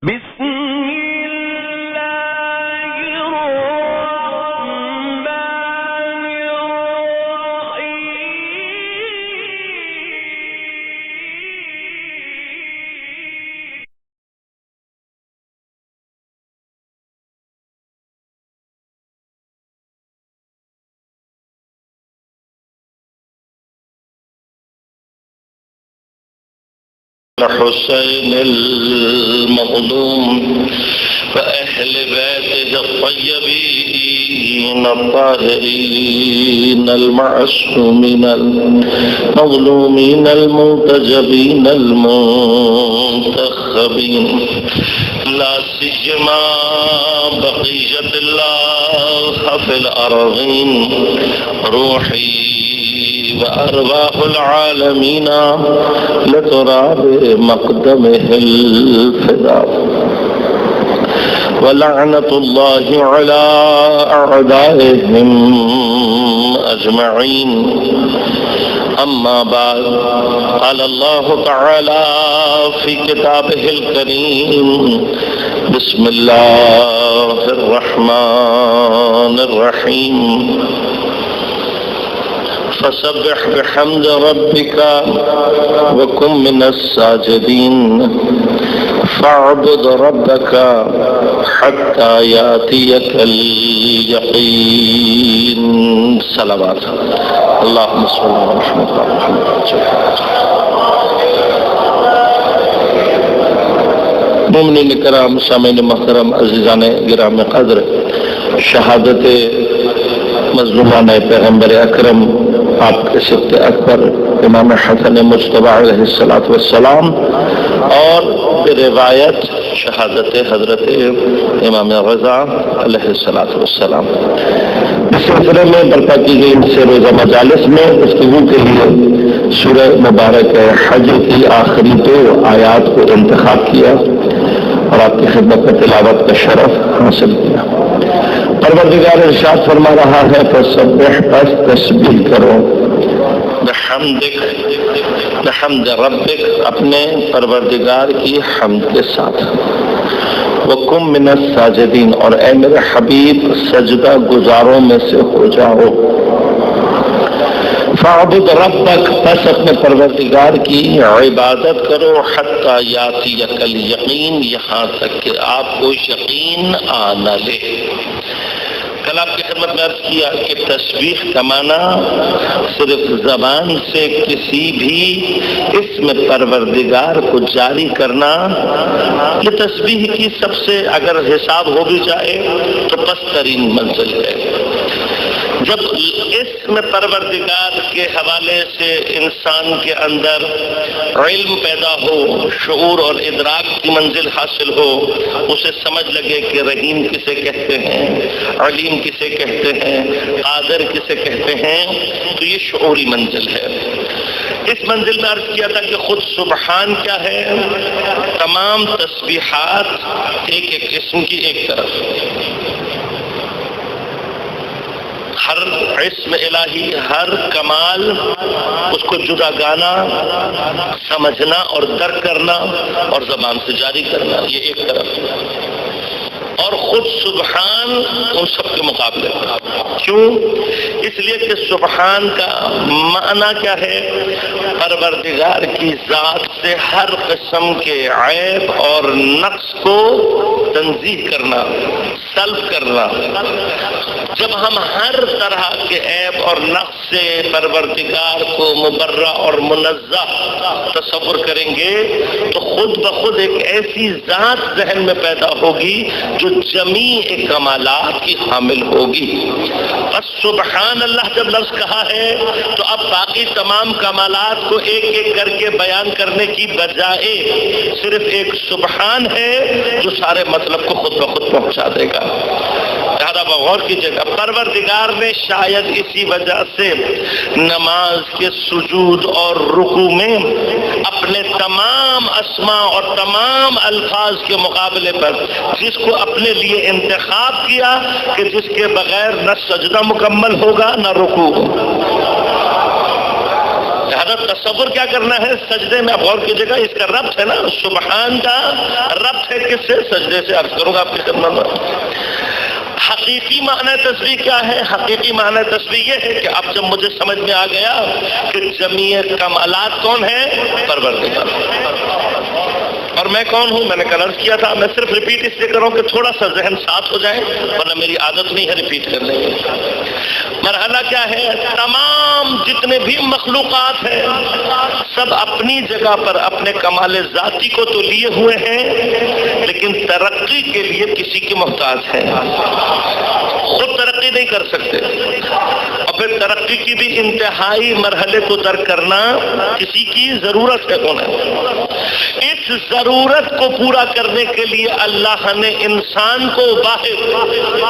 بسم الله الرحمن الرحيم الحسين المظلوم وأهل بيته الطيبين الطاهرين المعصومين المظلومين المنتجبين المنتخبين، لا سيما بقية الله في الأرضين، روحي وأرواح العالمين لتراب مقدمه الفداء، ولعنة الله على أعدائهم أجمعين. أما بعد، قال الله تعالى في كتابه الكريم: بسم الله الرحمن الرحيم، فسبح بحمد ربك وكن من الساجدين، فاعبد ربك حتى يأتيك اليقين. صلوات اللهم صل على محمد وعلى محمد. مومنین کرام، سامعین محترم، عزیزان گرام قدر، شہادت مظلومان پیغمبر اکرم آپ کے سبت اکبر امام حسن مجتبی علیہ السلام اور روایت شہادت حضرت امام رضا علیہ السلام، اس سلسلے میں برپا کی گئی ان سے روزہ مجالس میں گفتگو کے لیے سورہ مبارک حج کی آخری 2 آیات کو انتخاب کیا اور آپ کی خدمت میں تلاوت کا شرف حاصل کیا۔ پروردگار ارشاد فرما رہا ہے: فسبح، پس تسبیح کرو، بحمد ربک، اپنے پروردگار کی حمد کے ساتھ، وکم من الساجدین، اور اے میرے حبیب سجدہ گزاروں میں سے ہو جاؤ۔ فاعبد ربک، پس اپنے پروردگار کی عبادت کرو، حتی یاتیک الیقین، یہاں تک کہ آپ کو یقین آ نہ لے۔ کل آپ کی خدمت میں عرض کیا کہ تسبیح کا معنی صرف زبان سے کسی بھی اسم پروردگار کو جاری کرنا، یہ تسبیح کی سب سے اگر حساب ہو بھی جائے تو پسترین منزل ہے۔ جب اسم پروردگار کے حوالے سے انسان کے اندر علم پیدا ہو، شعور اور ادراک کی منزل حاصل ہو، اسے سمجھ لگے کہ رحیم کسے کہتے ہیں، علیم کسے کہتے ہیں، قادر کسے کہتے ہیں، تو یہ شعوری منزل ہے۔ اس منزل میں عرض کیا تھا کہ خود سبحان کیا ہے؟ تمام تسبیحات ایک ایک اسم کی ایک طرف، ہر اسم الہی، ہر کمال، اس کو جدا گانا، سمجھنا اور درک کرنا اور زبان سے جاری کرنا، یہ ایک طرف، اور خود سبحان ان سب کے مقابلے پر۔ کیوں؟ اس لیے کہ سبحان کا معنی کیا ہے؟ پروردگار کی ذات سے ہر قسم کے عیب اور نقص کو تنزیہ کرنا، سلب کرنا۔ جب ہم ہر طرح کے عیب اور نقص سے پروردگار کو مبرہ اور منزہ تصور کریں گے تو خود بخود ایک ایسی ذات ذہن میں پیدا ہوگی جو جمیع کمالات کی حامل ہوگی۔ بس سبحان اللہ جب لفظ کہا ہے تو اب باقی تمام کمالات کو ایک ایک کر کے بیان کرنے کی بجائے صرف ایک سبحان ہے جو سارے مطلب کو خود بخود پہنچا دے گا۔ لہذا غور کیجیے گا، پروردگار نے شاید اسی وجہ سے نماز کے سجود اور رکوع میں اپنے تمام اسماء اور تمام الفاظ کے مقابلے پر جس کو اپنے لیے انتخاب کیا کہ جس کے بغیر نہ سجدہ مکمل ہوگا نہ رکوع، لہذا تصور کیا کرنا ہے سجدے میں؟ آپ غور کیجیے گا، اس کا ربط ہے نا سبحان کا، ربط ہے کس سے؟ سجدے سے. عرض کروں گا آپ کی خدمت میں. حقیقی معنی تسبیح کیا ہے؟ حقیقی معنی تسبیح یہ ہے کہ اب جب مجھے سمجھ میں آ گیا کہ جمیع کمالات کون ہے؟ پروردگار. اور میں کون ہوں؟ میں نے کل عرض کیا تھا، میں صرف ریپیٹ اس لیے کروں کہ تھوڑا سا ذہن صاف ہو جائے، ورنہ میری عادت نہیں ہے ریپیٹ کرنے کی. مرحلہ کیا ہے؟ تمام جتنے بھی مخلوقات ہیں سب اپنی جگہ پر اپنے کمال ذاتی کو تو لیے ہوئے ہیں، لیکن ترقی کے لیے کسی کی محتاج ہیں. خود ترقی نہیں کر سکتے، اور پھر ترقی کی بھی انتہائی مرحلے کو درک کرنا کسی کی ضرورت ہے انہیں. اس ضرورت کو پورا کرنے کے لیے اللہ نے انسان کو باہر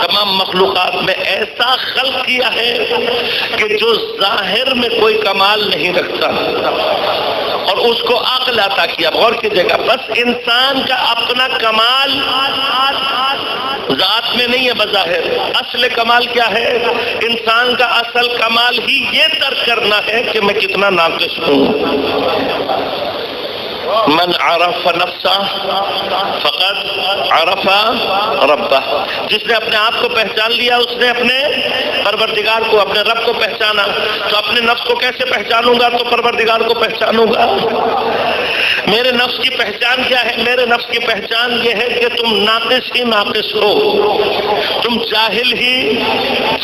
تمام مخلوقات میں ایسا خلق کیا ہے کہ جو ظاہر میں کوئی کمال نہیں رکھتا، اور اس کو عقل عطا کیا. غور کیجیے گا، بس انسان کا اپنا کمال ذات میں نہیں ہے بظاہر. اصل کمال کیا ہے؟ انسان کا اصل کمال ہی یہ درک کرنا ہے کہ میں کتنا ناقص ہوں. من عرف نفسہ فقد عرف ربہ. جس نے اپنے آپ کو پہچان لیا اس نے اپنے پروردگار کو، اپنے رب کو پہچانا. تو اپنے نفس کو کیسے پہچانوں گا؟ تو پروردگار کو پہچانوں گا. میرے نفس کی پہچان کیا ہے؟ میرے نفس کی پہچان یہ ہے کہ تم ناقص ہی ناقص ہو، تم جاہل ہی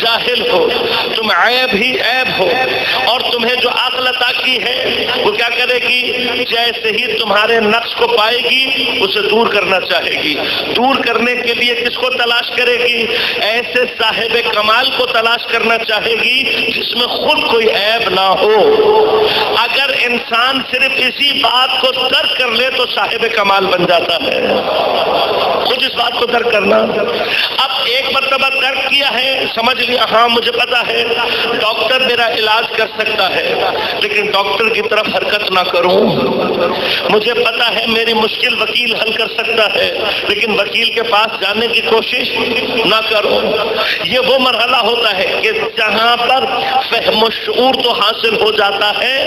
جاہل ہو، تم عیب ہی عیب ہو. اور تمہیں جو عقل عطا کی ہے وہ کیا کرے گی؟ جیسے ہی تمہارے نقص کو پائے گی اسے دور کرنا چاہے گی. دور کرنے کے لیے کس کو تلاش کرے گی؟ ایسے صاحب کمال کو تلاش کرنا چاہے گی جس میں خود کوئی عیب نہ ہو. اگر انسان صرف اسی بات کو درک کر لے تو صاحب کمال بن جاتا ہے. خود اس بات کو درک کرنا. اب ایک مرتبہ درک کیا ہے، سمجھ لیا ہاں مجھے پتا ہے ڈاکٹر میرا علاج کر سکتا ہے، لیکن ڈاکٹر کی طرف حرکت نہ کروں. مجھے پتا ہے میری مشکل وکیل حل کر سکتا ہے، لیکن وکیل کے پاس جانے کی کوشش نہ کروں. یہ وہ مرحلہ ہوتا ہے کہ جہاں پر فہم و شعور تو حاصل ہو جاتا ہے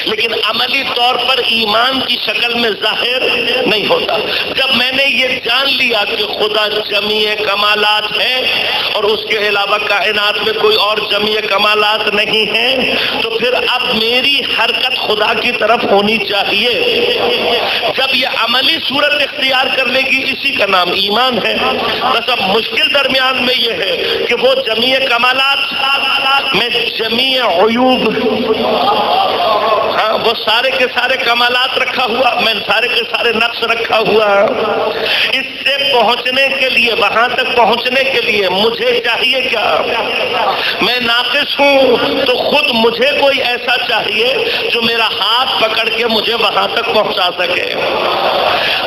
لیکن عملی طور پر ایمان کی شکل میں ظاہر نہیں ہوتا. جب میں نے یہ جان لیا کہ خدا جمیع کمالات ہے اور اس کے علاوہ کائنات میں کوئی اور جمیع کمالات نہیں ہیں، تو پھر اب میری حرکت خدا کی طرف ہونی چاہیے. جب یہ عملی صورت اختیار کر لے گی اسی کا نام ایمان ہے. بس اب مشکل درمیان میں یہ ہے کہ وہ جمیع کمالات میں جمیع عیوب، ہاں وہ سارے کے سارے کمالات رکھا ہوا، میں سارے کے سارے نقص رکھا ہوا. اس سے پہنچنے کے لیے، وہاں تک پہنچنے کے لیے مجھے چاہیے کیا؟ میں ناقص ہوں تو خود مجھے کوئی ایسا چاہیے جو میرا ہاتھ پکڑ کے مجھے وہاں تک پہنچا سکے.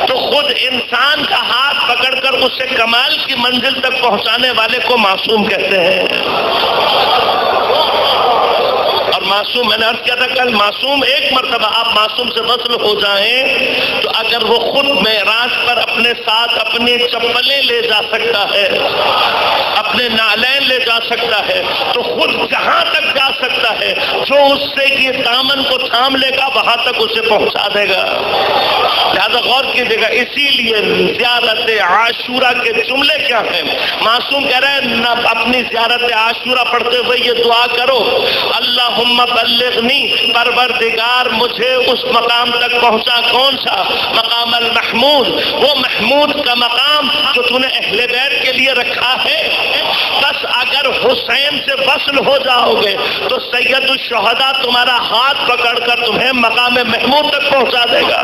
تو خود انسان کا ہاتھ پکڑ کر اسے کمال کی منزل تک پہنچانے والے کو معصوم کہتے ہیں. اور معصوم، میں نے عرض کیا تھا کل، معصوم ایک مرتبہ آپ معصوم سے وصل ہو جائیں تو اگر وہ خود معراج پر اپنے ساتھ اپنی چپلیں لے جا سکتا ہے، اپنے نالین لے جا سکتا ہے، تو خود جہاں تک جا سکتا ہے جو اس سے یہ دامن کو تھام لے گا وہاں تک اسے پہنچا دے گا. لہذا غور کیجیے گا، اسی لیے زیارت عاشورہ کے جملے کیا ہیں؟ معصوم کہہ رہے ہیں نہ اپنی زیارت عاشورہ پڑھتے ہوئے یہ دعا کرو، اللہم بلغنی، پروردگار مجھے اس مقام تک پہنچا. کون سا مقام؟ المحمود، وہ محمود کا مقام جو تو نے اہل بیت کے لیے رکھا ہے. بس اگر حسین سے وصل ہو جاؤ گے تو سید الشہداء تمہارا ہاتھ پکڑ کر تمہیں مقام محمود تک پہنچا دے گا.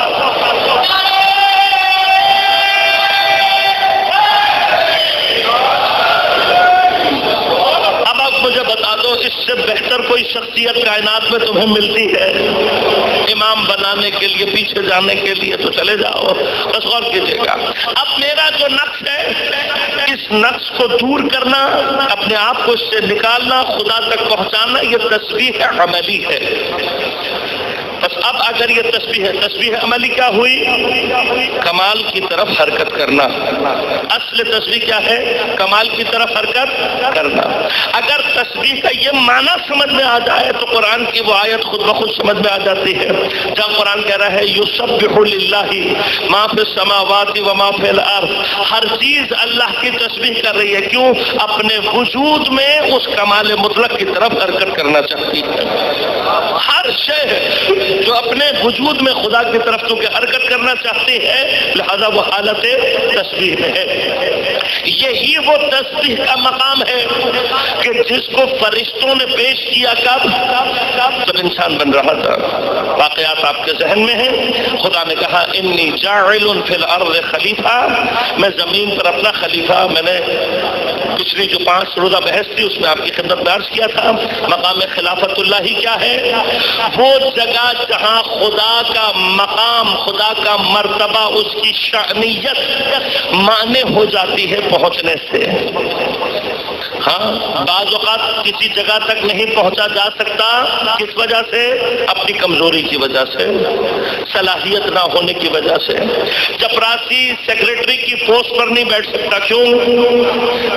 اب آپ مجھے بتا دو اس سے بہتر کوئی شخصیت کائنات میں تمہیں ملتی ہے امام بنانے کے لیے، پیچھے جانے کے لیے؟ تو چلے جاؤ. بس غور کیجیے گا، اب میرا جو نقص ہے اس نقص کو دور کرنا، اپنے آپ کو اس سے نکالنا، خدا تک پہنچانا، یہ تسبیح عملی ہے. بس اب اگر یہ تسبیح ہے، تسبیح عملی کیا ہوئی؟ کمال کی طرف حرکت کرنا. اصل تسبیح کیا ہے؟ کمال کی طرف حرکت کرنا. اگر تسبیح کا یہ معنی سمجھ میں آ جائے تو قرآن کی وہ آیت خود بخود سمجھ میں آ جاتی ہے جہاں قرآن کہہ رہا ہے یسبح للہ ما فی السماوات و ما فی الارض. ہر چیز اللہ کی تسبیح کر رہی ہے. کیوں؟ اپنے وجود میں اس کمال مطلق کی طرف حرکت کرنا چاہتی ہے. ہر شے جو اپنے وجود میں خدا کی طرف چونکہ حرکت کرنا چاہتی ہے لہذا وہ حالت تسبیح میں ہے. یہی وہ تسبیح کا مقام ہے کہ جس کو فرشتوں نے پیش کیا کب؟ جب انسان بن رہا تھا. واقعات آپ کے ذہن میں ہیں. خدا نے کہا انی جاعل فی الارض خلیفہ، میں زمین پر اپنا خلیفہ. میں نے پچھلی جو 5 روزہ بحث تھی اس میں آپ کی خدمت میں عرض کیا تھا مقام خلافت اللہ ہی کیا ہے؟ وہ جگہ جہاں خدا کا مقام، خدا کا مرتبہ، اس کی شأنیت مانے ہو جاتی ہے پہنچنے سے. ہاں بعض اوقات کسی جگہ تک نہیں پہنچا جا سکتا. کس وجہ سے؟ اپنی کمزوری کی وجہ سے، صلاحیت نہ ہونے کی وجہ سے. چپراسی سیکرٹری کی پوسٹ پر نہیں بیٹھ سکتا. کیوں؟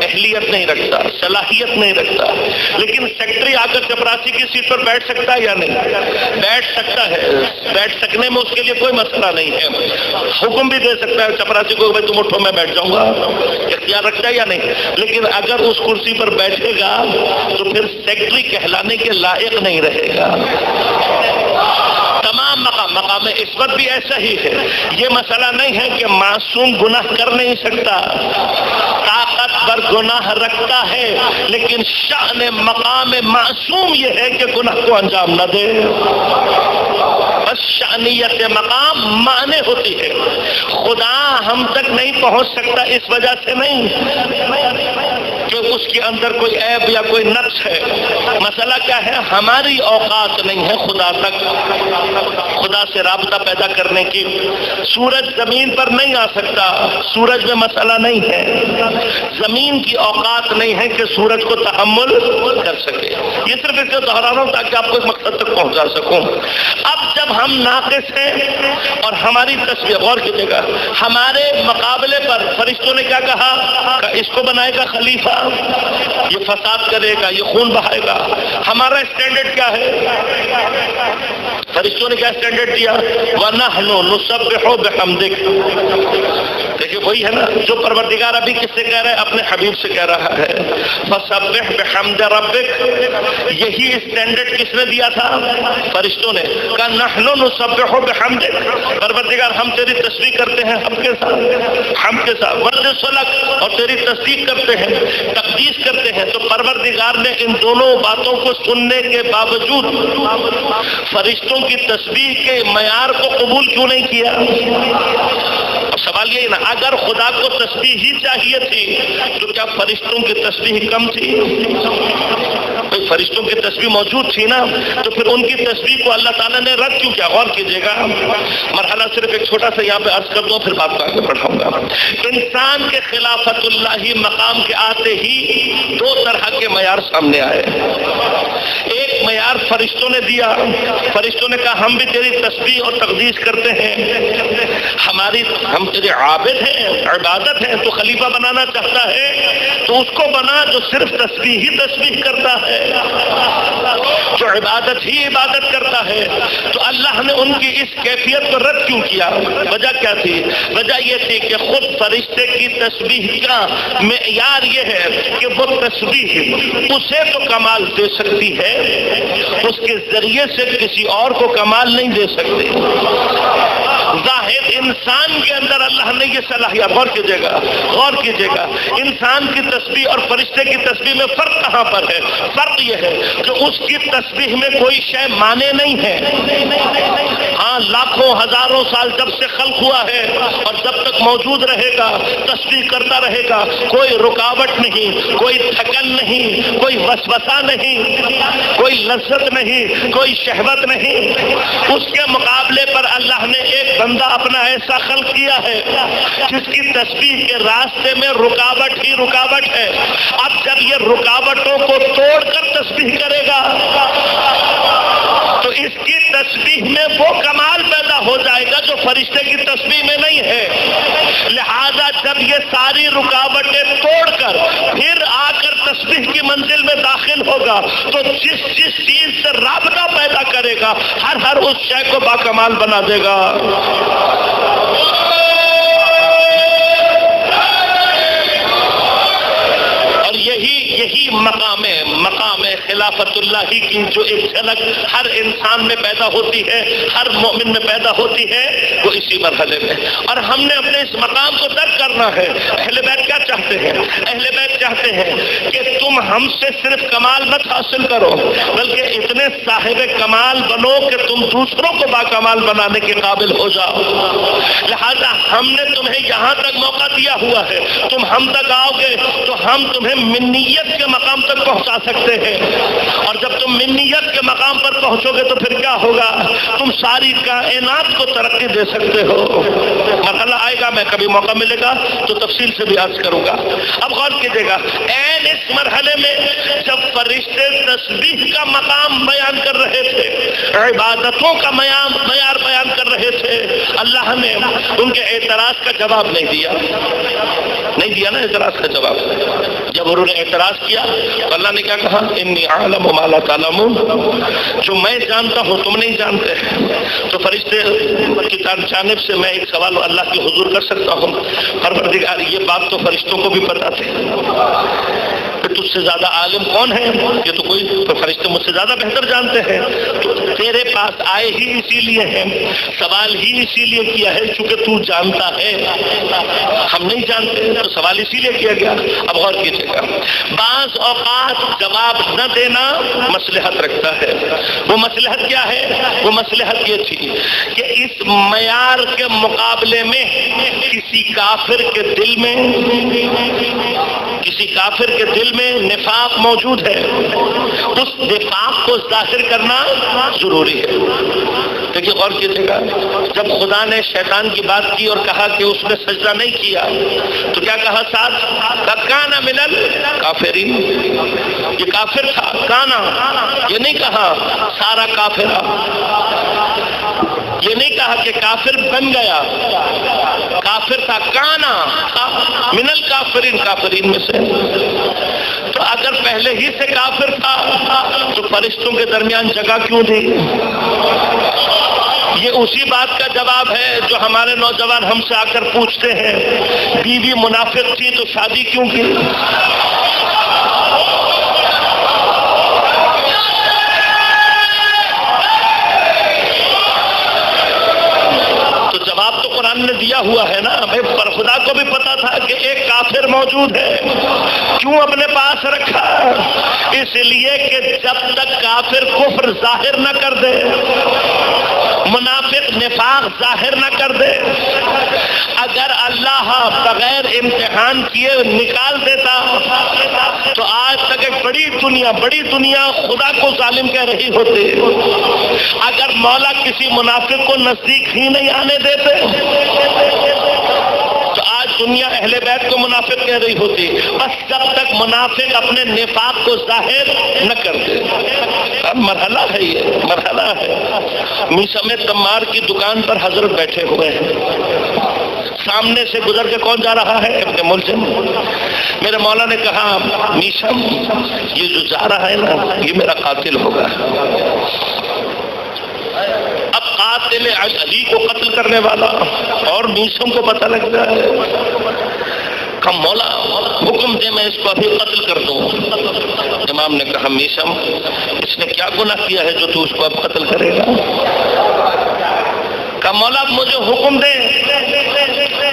اہلیت نہیں رکھتا، صلاحیت نہیں رکھتا. لیکن سیکرٹری آ کر چپراسی کی سیٹ پر بیٹھ سکتا ہے یا نہیں؟ بیٹھ سکتا ہے. بیٹھ سکنے میں اس کے لیے کوئی مسئلہ نہیں ہے. حکم بھی دے سکتا ہے چپراسی کو بھائی تم اٹھو میں بیٹھ جاؤں گا. اختیار رکھتا ہے یا نہیں؟ لیکن اگر اس کرسی پر بیٹھے گا تو پھر سیکرٹری کہلانے کے لائق نہیں رہے گا. تمام مقام عصمت بھی ایسا ہی ہے. یہ مسئلہ نہیں ہے کہ معصوم گناہ کر نہیں سکتا، طاقتور گناہ رکھتا ہے، لیکن شأن مقام معصوم یہ ہے کہ گناہ کو انجام نہ دے. بس شأنیت مقام معنی ہوتی ہے. خدا ہم تک نہیں پہنچ سکتا اس وجہ سے نہیں کہ اس کے اندر کوئی عیب یا کوئی نقص ہے. مسئلہ کیا ہے؟ ہماری اوقات نہیں ہے خدا تک، خدا سے رابطہ پیدا کرنے کی. سورج زمین پر نہیں آ سکتا، سورج میں مسئلہ نہیں ہے. زمین کی اوقات نہیں ہے کہ سورج کو تحمل کر سکے. یہ صرف اس کو دہرا رہا ہوں تاکہ آپ کو اس مقصد تک پہنچا سکوں. اب جب ہم ناقص ہیں اور ہماری تصویر، غور کیجیے گا، ہمارے مقابلے پر فرشتوں نے کیا کہا؟ کہ اس کو بنائے گا خلیفہ، یہ فساد کرے گا، یہ خون بہائے گا. ہمارا اسٹینڈرڈ کیا ہے؟ فرشتوں نے کیا اسٹینڈرڈ دیا؟ وَنَحْنُ نُسَبِّحُ بِحَمْدِكَ. دیکھیں وہی ہے نا جو پروردگار ابھی کس سے کہہ رہا ہے؟ اپنے حبیب سے کہہ رہا ہے فَسَبِّحْ بِحَمْدِ رَبِّكَ. یہی اسٹینڈرڈ کس نے دیا تھا؟ فرشتوں نے. کہا نَحْنُ نُسَبِّحُ بِحَمْدِكَ، پروردگار ہم تیری تسبیح کرتے ہیں ہم کے ساتھ وَنُقَدِّسُ لَكَ، اور تیری تصدیق کرتے ہیں، تقدیس کرتے ہیں. تو پروردگار نے ان دونوں باتوں کو سننے کے باوجود فرشتوں کی تسبیح کے معیار کو قبول کیوں نہیں کیا؟ اب سوال یہی نا، اگر خدا کو تسبیح ہی چاہیے تھی تو کیا فرشتوں کی تسبیح کم تھی؟ فرشتوں کی تسبیح موجود تھی نا، تو پھر ان کی تسبیح کو اللہ تعالیٰ نے رد کیوں کیا؟ غور کیجیے گا. مرحلہ صرف ایک چھوٹا سا یہاں پہ عرض کر دوں پھر بات کو آگے بڑھاؤں گا. انسان کے خلافت اللہ مقام کے آتے ہی 2 طرح کے معیار سامنے آئے. ایک معیار فرشتوں نے دیا. فرشتوں نے کہا ہم بھی تیری تسبیح اور تقدیس کرتے ہیں، ہم تیرے عابد ہیں، عبادت ہیں. تو خلیفہ بنانا چاہتا ہے تو اس کو بنا جو صرف تسبیح ہی تسبیح کرتا ہے، جو عبادت ہی عبادت کرتا ہے. تو اللہ نے ان کی اس کیفیت کو رد کیوں کیا؟ وجہ کیا تھی؟ وجہ یہ تھی کہ خود فرشتے کی تسبیح کا معیار یہ ہے کہ وہ تسبیح اسے تو کمال دے سکتی ہے، اس کے ذریعے سے کسی اور کو کمال نہیں دے سکتے. ظاہر انسان کے اندر اللہ نے یہ صلاحیت، غور کیجیے گا انسان کی تسبیح اور فرشتے کی تسبیح میں فرق کہاں پر ہے؟ فرق یہ ہے کہ اس کی تسبیح میں کوئی شے مانے نہیں ہے. ہاں لاکھوں ہزاروں سال جب سے خلق ہوا ہے اور جب تک موجود رہے گا تسبیح کرتا رہے گا، کوئی رکاوٹ نہیں، کوئی تھکن نہیں، کوئی وسوسہ نہیں، کوئی لذت نہیں، کوئی شہوت نہیں. اس کے مقابلے پر اللہ نے ایک بندہ اپنا ایسا خلق کیا ہے جس کی تسبیح کے راستے میں رکاوٹ ہی رکاوٹ ہے. اب جب یہ رکاوٹوں کو توڑ کر تسبیح کرے گا تو اس کی تسبیح میں وہ کمال پیدا ہو جائے گا جو فرشتے کی تسبیح میں نہیں ہے۔ لہذا جب یہ ساری رکاوٹیں توڑ کر پھر آ کر تسبیح کی منزل میں داخل ہوگا تو جس چیز سے رابطہ پیدا کرے گا ہر اس شے کو باکمال بنا دے گا۔ اور یہی مقام خلافت اللہ کی جو ایک جھلک ہر انسان میں پیدا ہوتی ہے، ہر مومن میں پیدا ہوتی ہے، وہ اسی مرحلے میں۔ اور ہم نے اپنے اس مقام کو درک کرنا ہے۔ اہل بیت کیا چاہتے ہیں؟ اہل بیت چاہتے ہیں کہ تم ہم سے صرف کمال مت حاصل کرو بلکہ اتنے صاحب کمال بنو کہ تم دوسروں کو باکمال بنانے کے قابل ہو جاؤ۔ لہذا ہم نے تمہیں یہاں تک موقع دیا ہوا ہے، تم ہم تک آؤ گے تو ہم تمہیں منیت کے مقام تک پہنچا سکتے ہیں، اور جب تم منیت کے مقام پر پہنچو گے تو پھر کیا ہوگا؟ تم ساری کائنات کو ترقی دے سکتے ہو۔ مرحلہ آئے گا، میں کبھی موقع ملے گا تو تفصیل سے بھی عرض کروں گا۔ اب غور کیجیے گا، این اس مرحلے میں جب فرشتے تسبیح کا مقام بیان کر رہے تھے، عبادتوں کا معیار بیان کر رہے تھے، اللہ نے ان کے اعتراض کا جواب نہیں دیا نا، اعتراض کا جواب۔ جب انہوں نے اعتراض کیا تو اللہ نے کیا کہا؟ انی اعلم ما لا تعلمون، جو میں جانتا ہوں تم نہیں جانتے۔ تو فرشتے کی جانب سے میں ایک سوال اللہ کے حضور کر سکتا ہوں، پروردگار یہ بات تو فرشتوں کو بھی پتا تھی کہ تجھ سے زیادہ عالم کون ہے؟ یہ تو کوئی فرشتے مجھ سے زیادہ بہتر جانتے ہیں، تو تیرے پاس آئے ہی اسی لیے ہیں، سوال ہی اسی لیے کیا ہے چونکہ تو جانتا ہے، ہم نہیں جانتے، تو سوال اسی لیے کیا گیا۔ اب غور کیجیے گا، بعض اوقات جواب نہ دینا مصلحت رکھتا ہے۔ وہ مصلحت کیا ہے؟ وہ مصلحت یہ تھی کہ اس معیار کے مقابلے میں کسی کافر کے دل میں نفاق موجود ہے، اس نفاق کو ظاہر کرنا ضروری ہے۔ دیکھیے غور کیجیے گا، جب خدا نے شیطان کی بات کی اور کہا کہ اس نے سجدہ نہیں کیا تو کیا کہا؟ ساتھ کانا من الکافرین، یہ کافر تھا، کانا، یہ نہیں کہا سارا کافر، یہ نہیں کہا کہ کافر بن گیا، کافر تھا، کانا من الکافرین، کافرین میں سے۔ تو اگر پہلے ہی سے کافر تھا تو فرشتوں کے درمیان جگہ کیوں دی؟ یہ اسی بات کا جواب ہے جو ہمارے نوجوان ہم سے آ کر پوچھتے ہیں، بیوی منافق تھی تو شادی کیوں کی؟ تو جواب تو قرآن نے دیا ہوا ہے نا، پر خدا کو بھی پتا تھا کہ ایک کافر موجود ہے، کیوں اپنے پاس رکھا؟ اس لیے کہ جب تک کافر کفر ظاہر نہ کر دے، منافق نفاق ظاہر نہ کر دے، اگر اللہ بغیر امتحان کیے نکال دیتا تو آج تک ایک بڑی دنیا خدا کو ظالم کہہ رہی ہوتی۔ اگر مولا کسی منافق کو نزدیک ہی نہیں آنے دیتے تو آج دنیا اہل بیت کو منافق کہہ رہی ہوتی، بس جب تک منافق اپنے نفاق کو ظاہر نہ کرتے۔ مرحلہ ہے، یہ مرحلہ ہے۔ میسم تمار کی دکان پر حضرت بیٹھے ہوئے ہیں، سامنے سے گزر کے کون جا رہا ہے؟ ابن ملجم۔ میرے مولا نے کہا، میسم یہ جو جا رہا ہے نا یہ میرا قاتل ہوگا۔ اب قاتل علی کو قتل کرنے والا اور میسم کو پتہ لگ رہا ہے، کہا مولا حکم دے میں اس کو ابھی قتل کر دوں۔ امام نے کہا، میسم اس نے کیا گناہ کیا ہے جو تو اس کو اب قتل کرے گا؟ کہا مولا مجھے حکم دے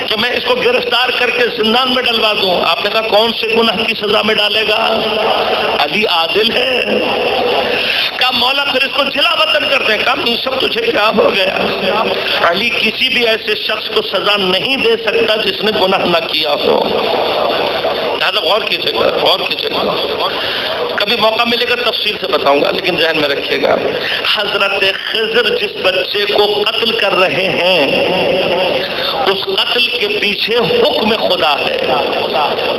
کہ میں اس کو گرفتار کر کے زندان میں ڈلوا دوں۔ آپ نے کہا کون سے گناہ کی سزا میں ڈالے گا؟ علی عادل ہے۔ کہا مولا پھر اس کو جلا وطن کر دیں۔ کہا میسم تجھے کیا ہو گیا؟ علی کسی بھی ایسے شخص کو سزا نہیں دے سکتا جس نے گناہ نہ کیا ہو۔ لہٰذا غور کیجیے گا، غور کیجیے گا، کبھی موقع ملے گا تفصیل سے بتاؤں گا، لیکن ذہن میں رکھیے گا حضرت خضر جس بچے کو قتل کر رہے ہیں اس قتل کے پیچھے حکم خدا ہے،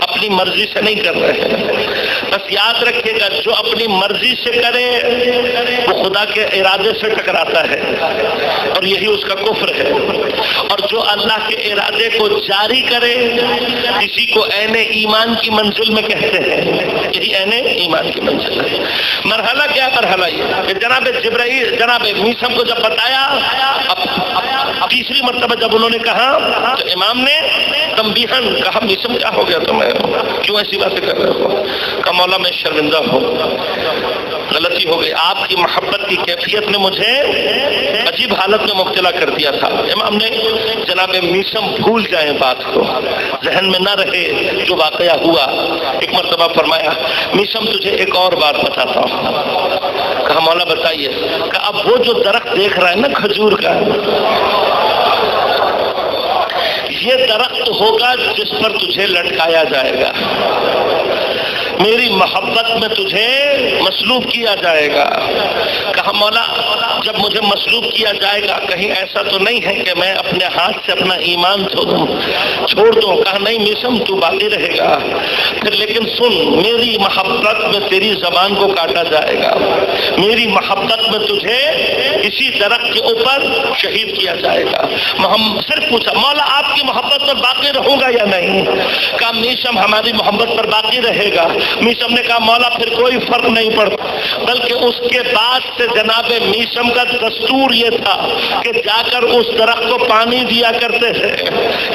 اپنی مرضی سے نہیں کر رہے ہیں۔ بس یاد رکھیے گا جو اپنی مرضی سے کرے وہ خدا کے ارادے سے ٹکراتا ہے اور یہی اس کا کفر ہے، اور جو اللہ کے ارادے کو جاری کرے اسی کو عین ایمان کی منزل میں کہتے ہیں، یہی عین ایمان کی منزل ہے۔ مرحلہ کیا مرحلہ یہ کہ جناب جبرائیل جناب میثم کو جب بتایا، اب تیسری مرتبہ جب انہوں نے کہا تو امام نے تنبیہاً کہا میثم کیا ہو گیا تمہیں، کیوں ایسی باتیں کر رہے ہو؟ کہا مولا میں شرمندہ ہوں، غلطی ہو گئی، آپ کی محبت کی کیفیت نے مجھے عجیب حالت میں مبتلا کر دیا تھا۔ امام نے جناب میثم بھول جائیں بات کو، ذہن میں نہ رہے جو واقعہ ہوا، ایک مرتبہ فرمایا میثم تجھے ایک اور بات بتاتا ہوں۔ کہا مولا بتائیے۔ کہا اب وہ جو درخت دیکھ رہا ہے نا کھجور کا، یہ درخت ہوگا جس پر تجھے لٹکایا جائے گا، میری محبت میں تجھے مسلوب کیا جائے گا۔ کہا مولا جب مجھے مسلوب کیا جائے گا کہیں ایسا تو نہیں ہے کہ میں اپنے ہاتھ سے اپنا ایمان چھوڑ دوں؟ کہا نہیں میثم تو باقی رہے گا، پھر لیکن سن میری محبت میں تیری زبان کو کاٹا جائے گا، میری محبت میں تجھے اسی درخت کے اوپر شہید کیا جائے گا۔ محمد صرف پوچھا مولا آپ کی محبت پر باقی رہوں گا یا نہیں؟ کہا میثم ہماری محبت پر باقی رہے گا۔ میثم نے کہا مولا پھر کوئی فرق نہیں پڑتا، بلکہ اس کے بعد سے جناب میثم کا دستور یہ تھا کہ جا کر اس درخت کو پانی دیا کرتے تھے۔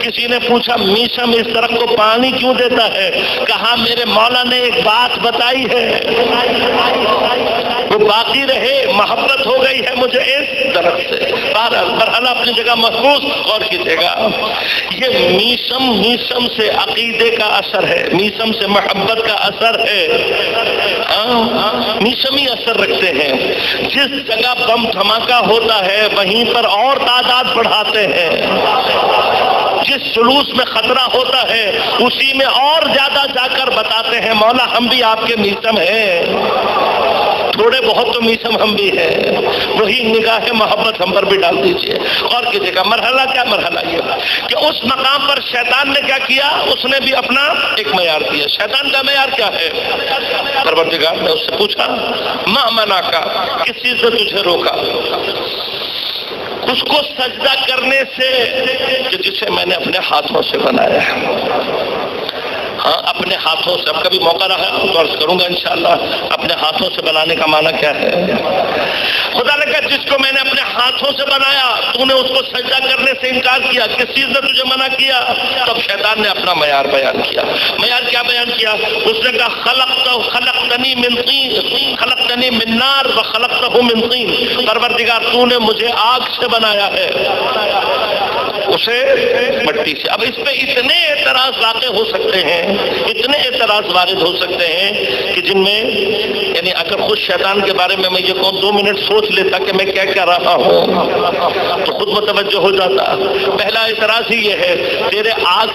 کسی نے پوچھا میثم اس درخت کو پانی کیوں دیتا ہے؟ کہا میرے مولا نے ایک بات بتائی ہے، وہ باقی رہے، محبت ہو گئی ہے مجھے اس درخت سے۔ بہرحال اپنی جگہ محفوظ، غور کیجیے گا یہ میثم سے عقیدے کا اثر ہے، میثم سے محبت کا اثر ہے، میثمی اثر رکھتے ہیں۔ جس جگہ بم دھماکہ ہوتا ہے وہیں پر اور تعداد بڑھاتے ہیں، جس جلوس میں خطرہ ہوتا ہے اسی میں اور زیادہ جا کر بتاتے ہیں مولا ہم بھی آپ کے میثم ہیں، تھوڑے بہت تو میثم ہم بھی ہیں، وہی نگاہ محبت ہم پر بھی ڈال دیجئے۔ اور کسی کا مرحلہ کیا مرحلہ یہ کہ اس مقام پر شیطان نے کیا کیا، اس نے بھی اپنا ایک معیار دیا۔ شیطان کا معیار کیا ہے؟ پروردگار نے اس سے پوچھا ما منع کا، کس چیز نے تجھے روکا؟ اس کو سجدہ کرنے سے کہ جسے میں نے اپنے ہاتھوں سے بنایا ہے۔ ہاں اپنے ہاتھوں سے، اب کبھی موقع رہا تو عرض کروں گا انشاءاللہ اپنے ہاتھوں سے بنانے کا معنی کیا ہے۔ خدا نے کہا جس کو میں نے اپنے ہاتھوں سے بنایا تو نے اس کو سجدہ کرنے سے انکار کیا، کس چیز نے تجھے منع کیا؟ تب شیطان نے اپنا معیار بیان کیا۔ معیار کیا بیان کیا؟ اس نے کہا خلقتنی من طین، خلقتنی من نار وخلقتہ من طین، پروردگار تو نے مجھے آگ سے بنایا ہے، اسے مٹی سے۔ اب اس پہ اتنے اعتراض واقع ہو سکتے ہیں، اتنے اعتراض وارد ہو سکتے ہیں کہ جن میں یعنی اگر خود شیطان کے بارے میں یہ کہوں 2 منٹ سوچ لیتا کہ میں کیا کہہ رہا ہوں تو خود متوجہ ہو جاتا۔ پہلا اعتراض ہی یہ ہے تیرے آگ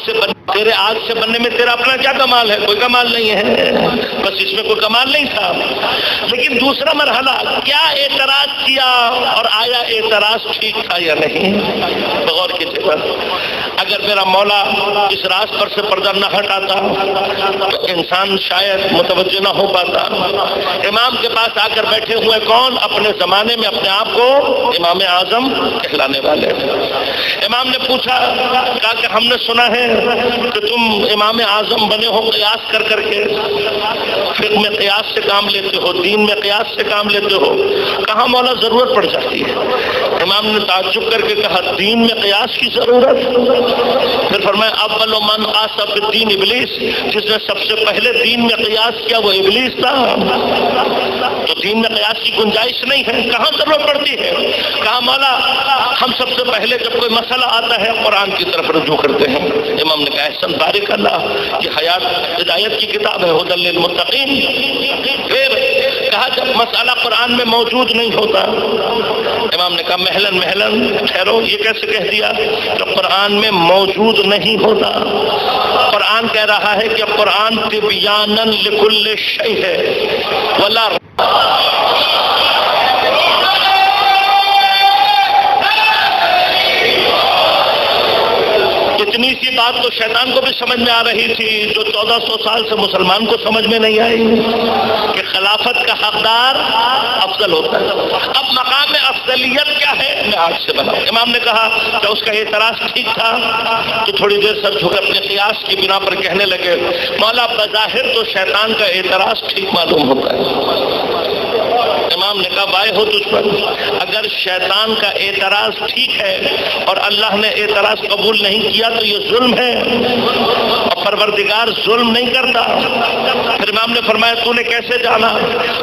سے بننے میں تیرا اپنا کیا کمال ہے؟ کوئی کمال نہیں ہے، بس اس میں کوئی کمال نہیں تھا۔ لیکن دوسرا مرحلہ کیا اعتراض کیا اور آیا اعتراض ٹھیک تھا یا نہیں؟ غور کیجیے گا، اگر میرا مولا اس راز پر سے پردہ نہ ہٹاتا تو انسان شاید متوجہ نہ ہو پاتا۔ امام کے پاس آ کر بیٹھے ہوئے کون؟ اپنے زمانے میں اپنے آپ کو امام اعظم کہلانے والے۔ امام نے پوچھا، کہا کہ ہم نے سنا ہے کہ تم امام اعظم بنے ہو قیاس کر کر کے، فقہ میں قیاس سے کام لیتے ہو، دین میں قیاس سے کام لیتے ہو۔ کہاں مولا ضرورت پڑ جاتی ہے؟ امام نے تعجب کر کے کہا دین میں قیاس کی ضرورت؟ پھر فرمایا اول من قاس فی الدین ابلیس، جس نے سب سے پہلے دین میں قیاس کیا وہ ابلیس تھا، تو دین میں قیاس کی گنجائش نہیں ہے، کہاں ضرورت پڑتی ہے؟ کہا مولا ہم سب سے پہلے جب کوئی مسئلہ آتا ہے قرآن کی طرف رجوع کرتے ہیں۔ امام نے کہا احسن بارک اللہ، یہ حیات ہدایت کی کتاب ہے، ھدی للمتقین۔ پھر کہا جب مسئلہ قرآن میں موجود نہیں ہوتا، امام نے کہا ٹھہرو، یہ کیسے کہہ دیا کہ قرآن میں موجود نہیں ہوتا؟ قرآن قرآن کہہ رہا ہے کہ قرآن تبیاناً لکل شیء ہے ولا اتنی سی بات تو شیطان کو بھی سمجھ میں آ رہی تھی جو 1400 سال سے مسلمان کو سمجھ میں نہیں آئی کہ خلافت کا حقدار افضل ہوتا ہے۔ اب مقام افضلیت کیا ہے میں آج سے بناؤں۔ امام نے کہا کہ اس کا اعتراض ٹھیک تھا تو تھوڑی دیر سر جھک اپنے قیاس کی بنا پر کہنے لگے مولا بظاہر تو شیطان کا اعتراض ٹھیک معلوم ہوتا ہے۔ امام نے کہا بائے ہو تجھ پر، اگر شیطان کا اعتراض ٹھیک ہے اور اللہ نے اعتراض قبول نہیں کیا تو یہ ظلم ہے، اور پروردگار ظلم نہیں کرتا۔ پھر امام نے فرمایا تو نے کیسے جانا؟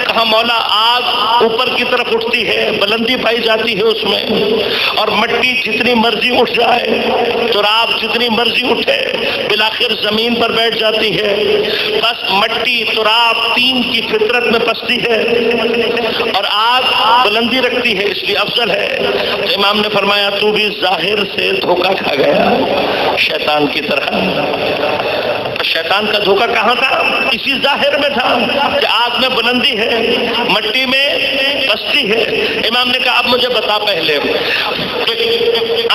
کہا مولا آگ اوپر کی طرف اٹھتی ہے، بلندی پائی جاتی ہے اس میں، اور مٹی جتنی مرضی اٹھ جائے، تراب جتنی مرضی اٹھے، بالآخر زمین پر بیٹھ جاتی ہے۔ بس مٹی تراب تین کی فطرت میں پستی ہے اور آگ بلندی رکھتی ہے، اس لیے افضل ہے۔ تو امام نے فرمایا تو بھی ظاہر سے دھوکہ کھا گیا شیطان کی طرح۔ شیطان کا دھوکہ کہاں تھا؟ اسی ظاہر میں تھا کہ آگ میں بلندی ہے، مٹی میں پستی ہے۔ امام نے کہا اب مجھے بتا پہلے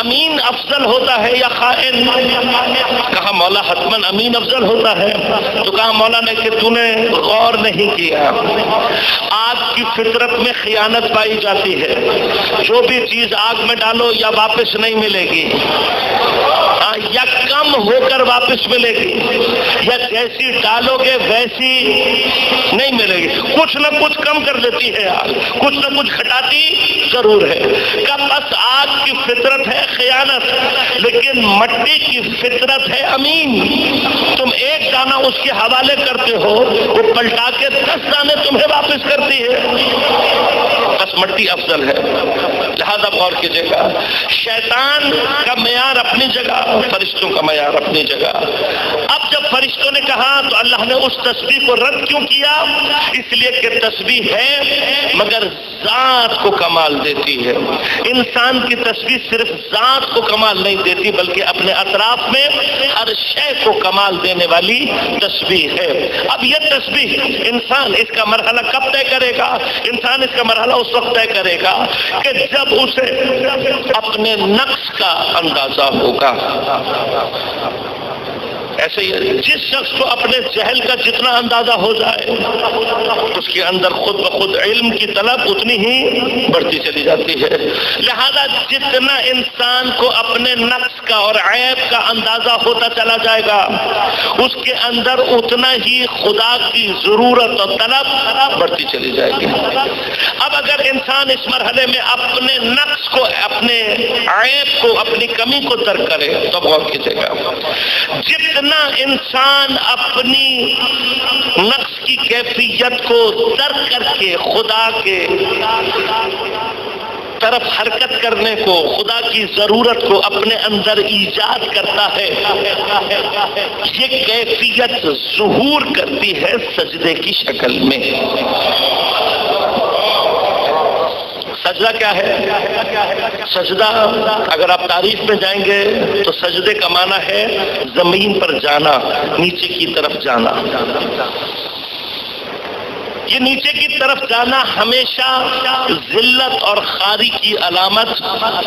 امین افضل ہوتا ہے یا خائن؟ کہا مولا حتماً امین افضل ہوتا ہے۔ تو کہا مولا نے کہ تو نے غور نہیں کیا، آگ کی فطرت میں خیانت پائی جاتی ہے، جو بھی چیز آگ میں ڈالو یا واپس نہیں ملے گی، یا کم ہو کر واپس ملے گی، یا جیسی ڈالو گے ویسی نہیں ملے گی، کچھ نہ کچھ کم کر دیتی ہے آگ، کچھ نہ کچھ گھٹاتی ضرور ہے۔ کہ بس آگ کی فطرت ہے خیانت، لیکن مٹی کی فطرت ہے امین۔ تم ایک دانہ اس کے حوالے کرتے ہو، وہ پلٹا کے 10 دانے تمہیں واپس کرتی ہے۔ بس مٹی افضل ہے، لہذا غور کیجیے گا۔ شیطان کا معیار اپنی جگہ، فرشتوں کا معیار اپنی جگہ۔ اب جب فرشتوں نے کہا تو اللہ نے اس تسبیح کو رد کیوں کیا؟ اس لیے کہ تسبیح ہے مگر ذات کو کمال دیتی ہے۔ انسان کی تسبیح صرف ذات کو کمال نہیں دیتی بلکہ اپنے اطراف میں ہر شے کو کمال دینے والی تسبیح ہے۔ اب یہ تسبیح انسان اس کا مرحلہ کب طے کرے گا؟ انسان اس کا مرحلہ اس وقت طے کرے گا کہ جب اسے اپنے نقص کا اندازہ ہوگا۔ ایسے ہی جس شخص کو اپنے جہل کا جتنا اندازہ ہو جائے اس کے اندر خود بخود علم کی طلب اتنی ہی بڑھتی چلی جاتی ہے۔ لہذا جتنا انسان کو اپنے نقص کا اور عیب کا اندازہ ہوتا چلا جائے گا اس کے اندر اتنا ہی خدا کی ضرورت اور طلب بڑھتی چلی جائے گی۔ اب اگر انسان اس مرحلے میں اپنے نقص کو، اپنے عیب کو، اپنی کمی کو ترک کرے تو غور کیجیے گا، جتنا انسان اپنی نقص کی کیفیت کو ترک کر کے خدا کے طرف حرکت کرنے کو، خدا کی ضرورت کو اپنے اندر ایجاد کرتا ہے، یہ کیفیت ظہور کرتی ہے سجدے کی شکل میں۔ سجدہ کیا ہے؟ سجدہ اگر آپ تاریخ میں جائیں گے تو سجدے کا معنی ہے زمین پر جانا، نیچے کی طرف جانا۔ یہ نیچے کی طرف جانا ہمیشہ ذلت اور خواری کی علامت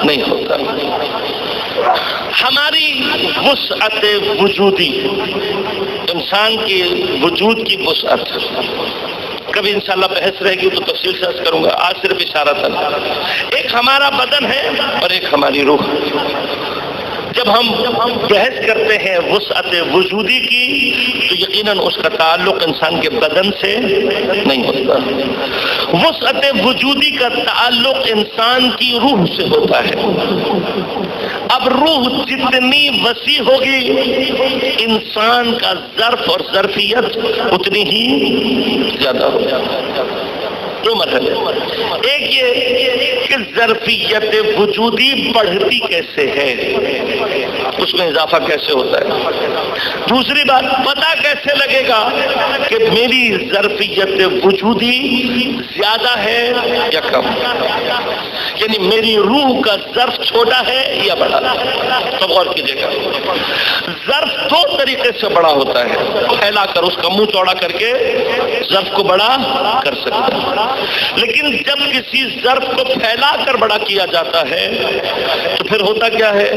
نہیں ہوتا۔ ہماری وسعت وجودی، انسان کی وجود کی وسعت، کبھی انشاءاللہ بحث رہے گی تو تفصیل سے عرض کروں گا، آج صرف اشارہ تھا۔ ایک ہمارا بدن ہے اور ایک ہماری روح۔ جب ہم بحث کرتے ہیں وسعت وجودی کی تو یقیناً اس کا تعلق انسان کے بدن سے نہیں ہوتا، وسعت وجودی کا تعلق انسان کی روح سے ہوتا ہے۔ اب روح جتنی وسیع ہوگی انسان کا ظرف اور ظرفیت اتنی ہی زیادہ ہوگی۔ دو مرحلے. ایک یہ کہ ظرفیت وجودی بڑھتی کیسے ہے، اس میں اضافہ کیسے ہوتا ہے. دوسری بات، پتہ کیسے لگے گا کہ میری ظرفیت وجودی زیادہ ہے یا کم، یعنی میری روح کا ظرف چھوٹا ہے یا بڑا. تو غور کیجیے گا، ظرف دو طریقے سے بڑا ہوتا ہے، پھیلا کر اس کا منہ چوڑا کر کے ظرف کو بڑا کر سکتا ہے. لیکن جب کسی ظرف کو پھیلا کر بڑا کیا جاتا ہے تو پھر ہوتا کیا ہے،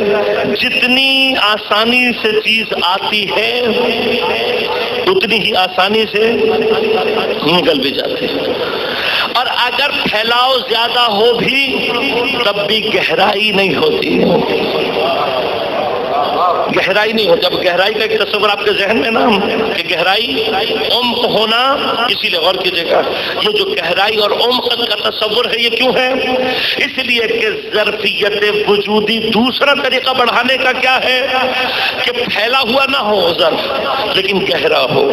جتنی آسانی سے چیز آتی ہے اتنی ہی آسانی سے نکل بھی جاتی ہے. اور اگر پھیلاؤ زیادہ ہو بھی تب بھی گہرائی نہیں ہوتی، گہرائی نہیں ہوتی. اب گہرائی کا ایک تصور آپ کے ذہن میں نا کہ گہرائی عمق ہونا، اسی لیے غور کیجیے گا یہ جو گہرائی اور عمق کا تصور ہے یہ کیوں ہے؟ اس لیے کہ ظرفیت وجودی دوسرا طریقہ بڑھانے کا کیا ہے کہ پھیلا ہوا نہ ہو ظرف لیکن گہرا ہو.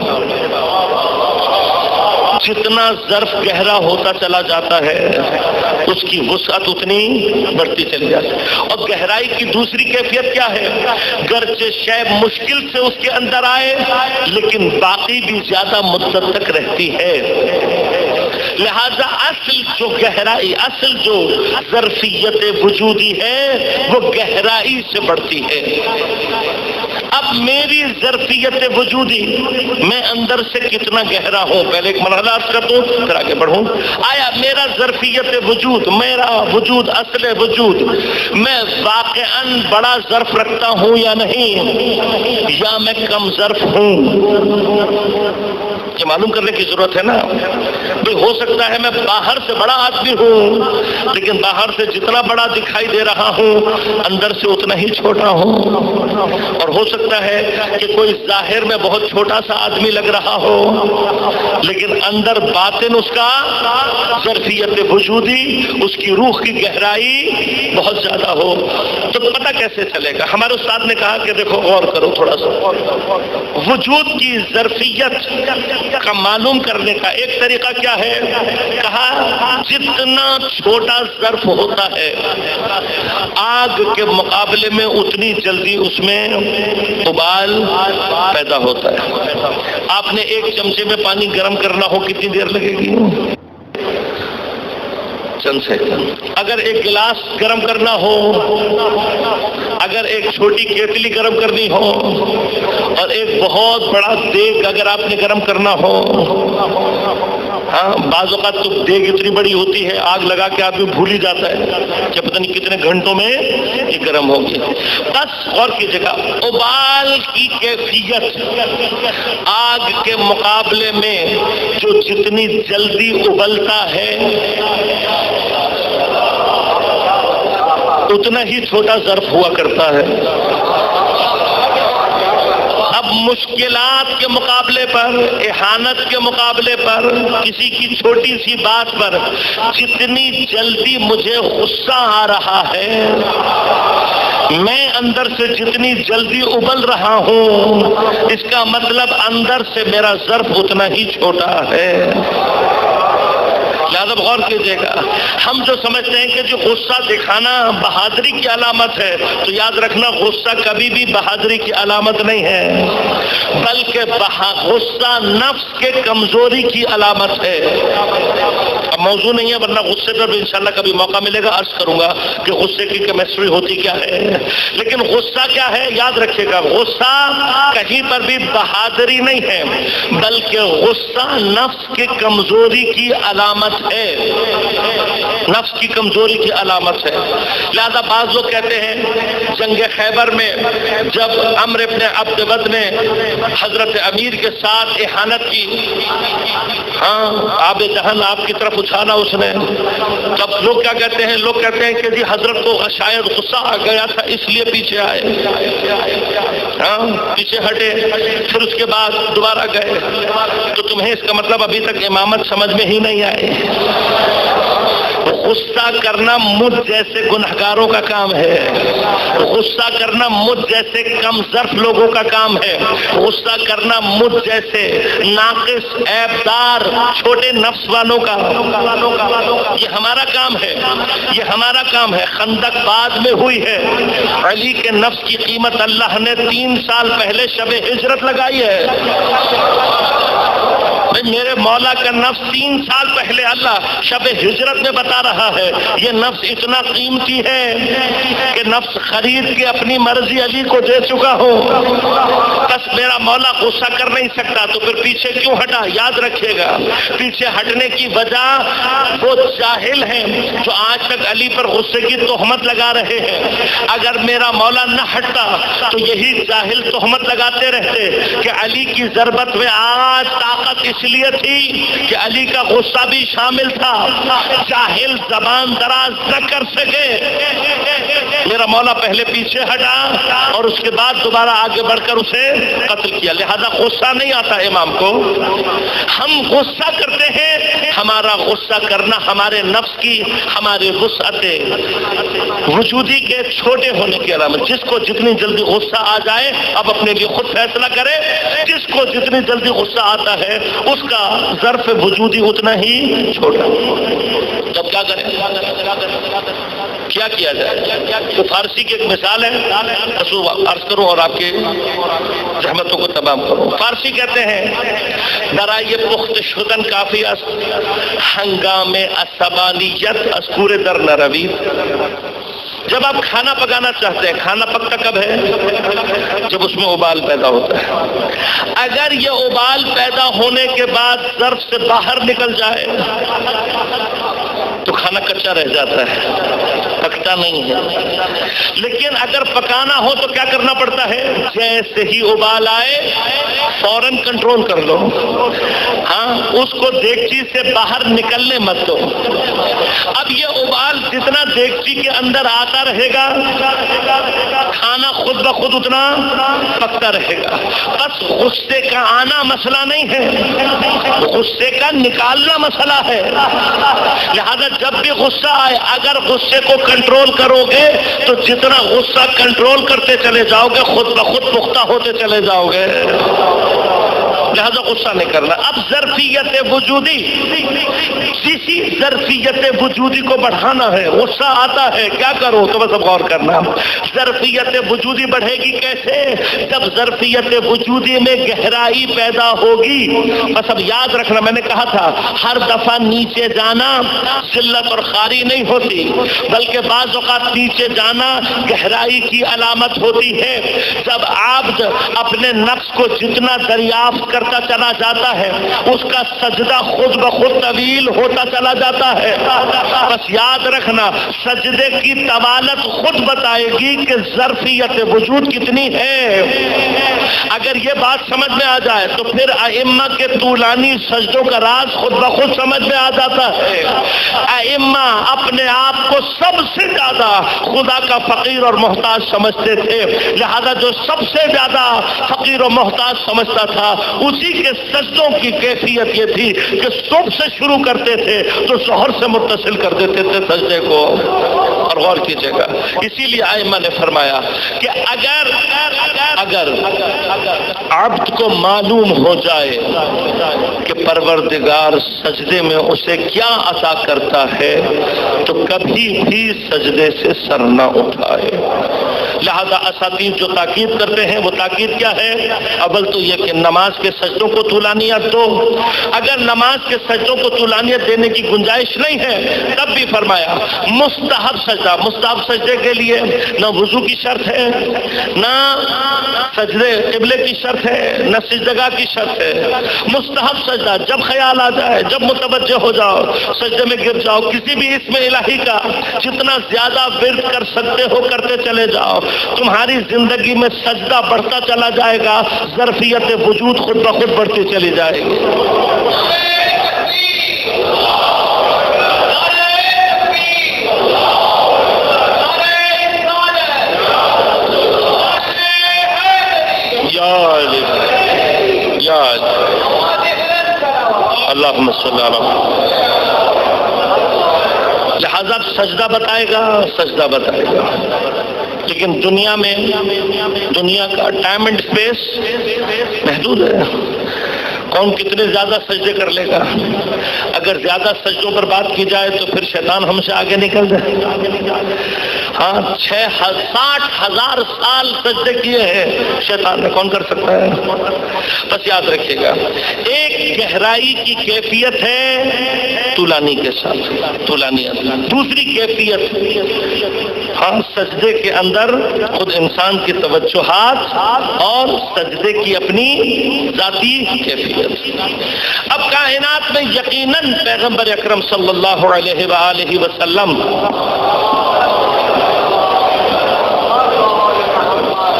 جتنا ظرف گہرا ہوتا چلا جاتا ہے اس کی وسعت اتنی بڑھتی چلی جاتی ہے. اور گہرائی کی دوسری کیفیت کیا ہے، گرچہ شے مشکل سے اس کے اندر آئے لیکن باقی بھی زیادہ مدت تک رہتی ہے. لہذا اصل جو گہرائی، اصل جو ظرفیت وجودی ہے وہ گہرائی سے بڑھتی ہے. اب میری ظرفیت وجودی میں اندر سے کتنا گہرا ہوں، پہلے ایک مرحلہ عرض کر دوں پھر آگے بڑھوں. آیا میرا ظرفیت وجود، میرا وجود، اصل وجود، میں واقعاً بڑا ظرف رکھتا ہوں یا نہیں، یا میں کم ظرف ہوں؟ یہ معلوم کرنے کی ضرورت ہے نا. بھئی ہو سکتا ہے میں باہر سے بڑا آدمی ہوں لیکن باہر سے جتنا بڑا دکھائی دے رہا ہوں اندر سے اتنا ہی چھوٹا ہوں. اور ہو سکتا ہے کہ کوئی ظاہر میں بہت چھوٹا سا آدمی لگ رہا ہو لیکن اندر باطن اس کا ظرفیت وجودی، اس کی روح کی گہرائی بہت زیادہ ہو. تو پتہ کیسے چلے گا؟ ہمارے استاد نے کہا کہ دیکھو غور کرو تھوڑا سا، وجود کی ظرفیت کا معلوم کرنے کا ایک طریقہ کیا ہے؟ کہا جتنا چھوٹا ظرف ہوتا ہے آگ کے مقابلے میں اتنی جلدی اس میں ابال پیدا ہوتا ہے. آپ نے ایک چمچے میں پانی گرم کرنا ہو کتنی دیر لگے گی؟ چند سیکنڈ. اگر ایک گلاس گرم کرنا ہو، اگر ایک چھوٹی کیتلی گرم کرنی ہو، اور ایک بہت بڑا دیگ اگر آپ نے گرم کرنا ہو، ہاں بعض اوقات تو دیگ اتنی بڑی ہوتی ہے آگ لگا کے آدمی بھول ہی جاتا ہے کہ پتہ نہیں کتنے گھنٹوں میں یہ گرم ہوگی. بس غور کیجیے گا، ابال کی کیفیت آگ کے مقابلے میں جو جتنی جلدی ابلتا ہے اتنا ہی چھوٹا ظرف ہوا کرتا ہے. اب مشکلات کے مقابلے پر، احانت کے مقابلے پر، کسی کی چھوٹی سی بات پر جتنی جلدی مجھے غصہ آ رہا ہے، میں اندر سے جتنی جلدی ابل رہا ہوں، اس کا مطلب اندر سے میرا ظرف اتنا ہی چھوٹا ہے. لہذا غور کیجیے گا، ہم جو سمجھتے ہیں کہ جو غصہ دکھانا بہادری کی علامت ہے، تو یاد رکھنا غصہ کبھی بھی بہادری کی علامت نہیں ہے، بلکہ غصہ نفس کے کمزوری کی علامت ہے. اب موضوع نہیں ہے ورنہ غصے پر بھی انشاءاللہ کبھی موقع ملے گا عرض کروں گا کہ غصے کی کیمسٹری ہوتی کیا ہے. لیکن غصہ کیا ہے یاد رکھیے گا، غصہ کہیں پر بھی بہادری نہیں ہے بلکہ غصہ نفس کی کمزوری کی علامت ہے، نفس کی کمزوری کی علامت ہے. لہذا بعض لوگ کہتے ہیں جنگ خیبر میں جب عمرو بن عبد ود نے حضرت امیر کے ساتھ احانت کی، ہاں آب دہن آپ کی طرف اچھالا اس نے، تب لوگ کیا کہتے ہیں؟ لوگ کہتے ہیں کہ جی حضرت کو شاید غصہ آ گیا تھا اس لیے پیچھے آئے، ہاں پیچھے ہٹے، پھر اس کے بعد دوبارہ گئے. تو تمہیں اس کا مطلب ابھی تک امامت سمجھ میں ہی نہیں آئے. غصہ کرنا مجھ جیسے گنہگاروں کا کام ہے، غصہ کرنا مجھ جیسے کم ظرف لوگوں کا کام ہے، غصہ کرنا مجھ جیسے ناقص عیبدار چھوٹے نفس والوں کا، یہ ہمارا کام ہے، یہ ہمارا کام ہے۔ خندق بعد میں ہوئی ہے، علی کے نفس کی قیمت اللہ نے 3 سال پہلے شب ہجرت لگائی ہے۔ میرے مولا کا نفس 3 سال پہلے اللہ شب ہجرت میں بتا رہا ہے، یہ نفس اتنا قیمتی ہے کہ نفس خرید کے اپنی مرضی علی کو دے چکا ہوں۔ بس میرا مولا غصہ کر نہیں سکتا تو پھر پیچھے کیوں ہٹا؟ یاد رکھیے گا، پیچھے ہٹنے کی وجہ وہ جاہل ہیں جو آج تک علی پر غصے کی تہمت لگا رہے ہیں۔ اگر میرا مولا نہ ہٹتا تو یہی جاہل تہمت لگاتے رہتے کہ علی کی ضربت میں آج طاقت اس لیے تھی کہ علی کا غصہ بھی شامل تھا، جاہل زبان دراز نہ کر سکے۔ میرا مولا پہلے پیچھے ہٹا اور اس کے بعد دوبارہ آگے بڑھ کر اسے قتل کیا، لہذا غصہ نہیں آتا امام کو۔ ہم غصہ کرتے ہیں، ہمارا غصہ کرنا ہمارے نفس کی، ہمارے وسعت وجودی کے چھوٹے ہونے کی علامت۔ جس کو جتنی جلدی غصہ آ جائے اب اپنے لیے خود فیصلہ کرے، جس کو جتنی جلدی غصہ آتا ہے اس کا ظرف وجودی اتنا ہی چھوٹا۔ تب کیا کریں؟ کیا کیا جائے؟ تو فارسی کی ایک مثال ہے، عرض کروں اور آپ کی زحمتوں کو تمام کروں۔ فارسی کہتے ہیں درائے پخت شدن کافی است، ہنگام عصبانیت اسکور در نروید۔ جب آپ کھانا پکانا چاہتے ہیں، کھانا پکتا کب ہے؟ جب اس میں ابال پیدا ہوتا ہے۔ اگر یہ ابال پیدا ہونے کے بعد ظرف سے باہر نکل جائے تو کھانا کچا رہ جاتا ہے، پکتا نہیں ہے۔ لیکن اگر پکانا ہو تو کیا کرنا پڑتا ہے؟ جیسے ہی ابال آئے فوراً کنٹرول کر لو، ہاں اس کو دیگچی سے باہر نکلنے مت دو۔ اب یہ ابال جتنا دیگچی کے اندر آتا رہے گا کھانا خود بخود اتنا پکتا رہے گا۔ بس غصے کا آنا مسئلہ نہیں ہے، غصے کا نکالنا مسئلہ ہے۔ لہذا جب بھی غصہ آئے اگر غصے کو کنٹرول کرو گے تو جتنا غصہ کنٹرول کرتے چلے جاؤ گے خود بخود پختہ ہوتے چلے جاؤ گے، لہذا غصہ نہیں کرنا۔ اب ظرفیت وجودی، کسی ظرفیت وجودی کو بڑھانا ہے، غصہ آتا ہے کیا کرو؟ تو بس اب غور کرنا، ظرفیت وجودی بڑھے گی کیسے؟ جب ظرفیت وجودی میں گہرائی پیدا ہوگی۔ بس اب یاد رکھنا، میں نے کہا تھا ہر دفعہ نیچے جانا ذلت اور خاری نہیں ہوتی، بلکہ بعض اوقات نیچے جانا گہرائی کی علامت ہوتی ہے۔ جب عبد اپنے نفس کو جتنا دریافت کرتا چلا جاتا ہے اس کا سجدہ خود بخود طویل ہوتا چلا جاتا ہے۔ بس یاد رکھنا سجدے کی طوالت خود بتائے گی کہ ظرفیت وجود کتنی ہے۔ اگر یہ بات سمجھ میں آ جائے تو پھر ائمہ کے طولانی سجدوں کا راز خود بخود سمجھ میں آ جاتا ہے۔ ائمہ اپنے آپ کو سب سے زیادہ خدا کا فقیر اور محتاج سمجھتے تھے، لہذا جو سب سے زیادہ فقیر و محتاج سمجھتا تھا اسی کے سجدوں کی کیفیت یہ تھی کہ صبح سے شروع کرتے تھے تو ظہر سے متصل کر دیتے تھے سجدے کو۔ اور غور کیجئے گا، اسی لیے ائمہ نے فرمایا کہ اگر عبد کو معلوم ہو جائے کہ پروردگار سجدے میں اسے کیا عطا کرتا ہے تو کبھی بھی سجدے سے سر نہ اٹھائے۔ لہذا اساتید جو تاکید کرتے ہیں وہ تاکید کیا ہے؟ اول تو یہ کہ نماز کے سجدوں کو طولانیت دو، اگر نماز کے سجدوں کو طولانیت دینے کی گنجائش نہیں ہے تب بھی فرمایا مستحب سجدہ، مستحب سجدے کے لیے نہ وضو کی شرط ہے، نہ سجدے قبلے کی شرط ہے، نہ سجدگاہ کی شرط ہے۔ مستحب سجدہ جب خیال آ جائے، جب متوجہ ہو جاؤ سجدے میں گر جاؤ، کسی بھی اسم الہی کا جتنا زیادہ ورد کر سکتے ہو کرتے چلے جاؤ، تمہاری زندگی میں سجدہ بڑھتا چلا جائے گا، ظرفیت وجود خود بخود بڑھتی چلی جائے گی۔ اللہم صلی اللہ علیہ وسلم۔ لہذا سجدہ بتائے گا، سجدہ بتائے گا. لیکن دنیا میں دنیا کا ٹائم اینڈ اسپیس محدود ہے. کون کتنے زیادہ سجدے کر لے گا؟ اگر زیادہ سجدوں پر بات کی جائے تو پھر شیطان ہم سے آگے نکل جائے. ہاں 60,000 سال سجدے کیے ہیں شیطان نے، کون کر سکتا ہے؟ بس یاد رکھیے گا، ایک گہرائی کی کیفیت ہے طولانی کے ساتھ، طولانیت. دوسری کیفیت، ہاں سجدے کے اندر خود انسان کی توجہات اور سجدے کی اپنی ذاتی کیفیت. اب کائنات میں یقیناً پیغمبر اکرم صلی اللہ علیہ وآلہ وسلم